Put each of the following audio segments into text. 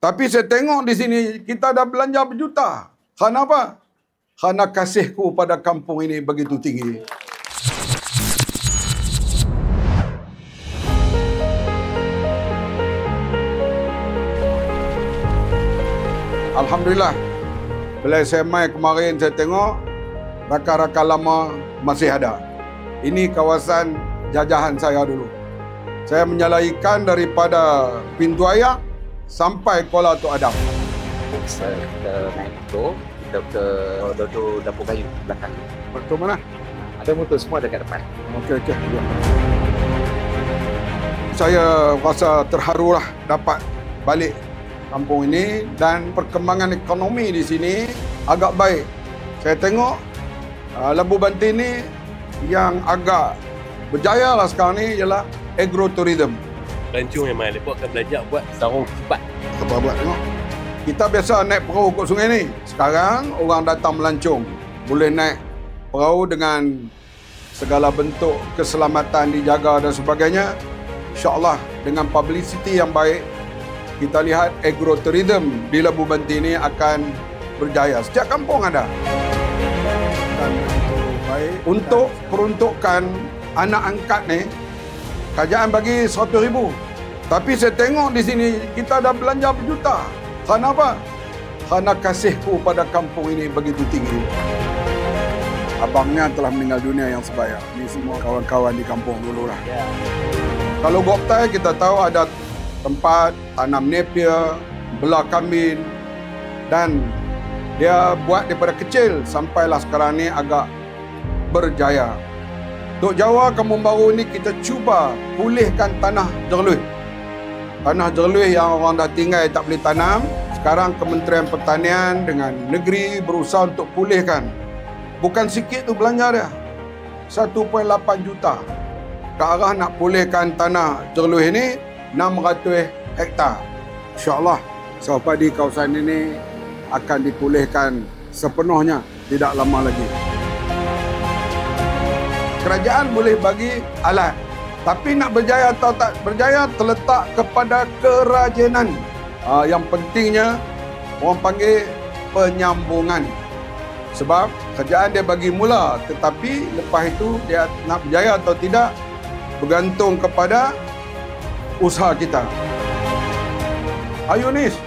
Tapi saya tengok di sini kita dah belanja berjuta. Kerana apa? Kerana kasihku pada kampung ini begitu tinggi. Alhamdulillah. Bila saya mai kemarin, saya tengok rakan-rakan lama masih ada. Ini kawasan jajahan saya dulu. Saya menyalaikan daripada Pintu Ayak sampai Kuala Tok Adam. Kita naik motor, kita ke dapur kayu belakang. Motor mana? Ada motor semua dekat depan. Okey. Ya. Saya rasa terharu lah dapat balik kampung ini dan perkembangan ekonomi di sini agak baik. Saya tengok Labu Bantin ni yang agak berjaya lah sekarang ni ialah agrotourism. Pelancong yang main, mereka akan belajar buat sarung kibat. Apa buat tengok? Kita biasa naik perahu kat sungai ni. Sekarang orang datang melancong. Boleh naik perahu dengan segala bentuk keselamatan dijaga dan sebagainya. InsyaAllah dengan publicity yang baik, kita lihat agrotourism di Labu Bantin ini akan berjaya. Setiap kampung ada. Dan untuk peruntukan anak angkat ni, kerajaan bagi 100,000. Tapi saya tengok di sini kita dah belanja berjuta. Kerana apa? Kerana kasihku pada kampung ini begitu tinggi. Abangnya telah meninggal dunia yang sebaya. Ini semua kawan-kawan di kampung dululah. Ya. Kalau Goptai kita tahu ada tempat tanam napier, belah kambing, dan dia buat daripada kecil sampailah sekarang ni agak berjaya. Untuk Jawa, Kampung Baru ni kita cuba pulihkan tanah jerluh. Tanah jerluh yang orang dah tinggal tak boleh tanam. Sekarang Kementerian Pertanian dengan negeri berusaha untuk pulihkan. Bukan sikit tu belanja dia. 1.8 juta. Ke arah nak pulihkan tanah jerluh ini 600 hektar. InsyaAllah sawah padi kawasan ini akan dipulihkan sepenuhnya tidak lama lagi. Kerajaan boleh bagi alat, tapi nak berjaya atau tak berjaya terletak kepada kerajinan. Yang pentingnya orang panggil penyambungan. Sebab kerajaan dia bagi mula, tetapi lepas itu dia nak berjaya atau tidak bergantung kepada usaha kita. Yunis,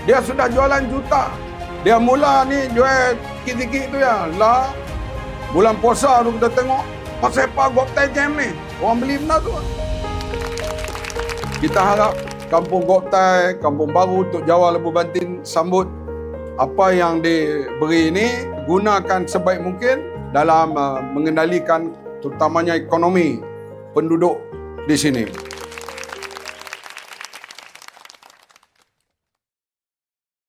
dia sudah jualan juta. Dia mula ni jual sikit-sikit tu ya. Lah, bulan puasa tu kita tengok pasal apa Goptai jam ni. Orang beli benar tu. Kita harap Kampung Goptai, Kampung Baru Tok Jawa Labu Bantin sambut apa yang diberi ini, gunakan sebaik mungkin dalam mengendalikan terutamanya ekonomi penduduk di sini.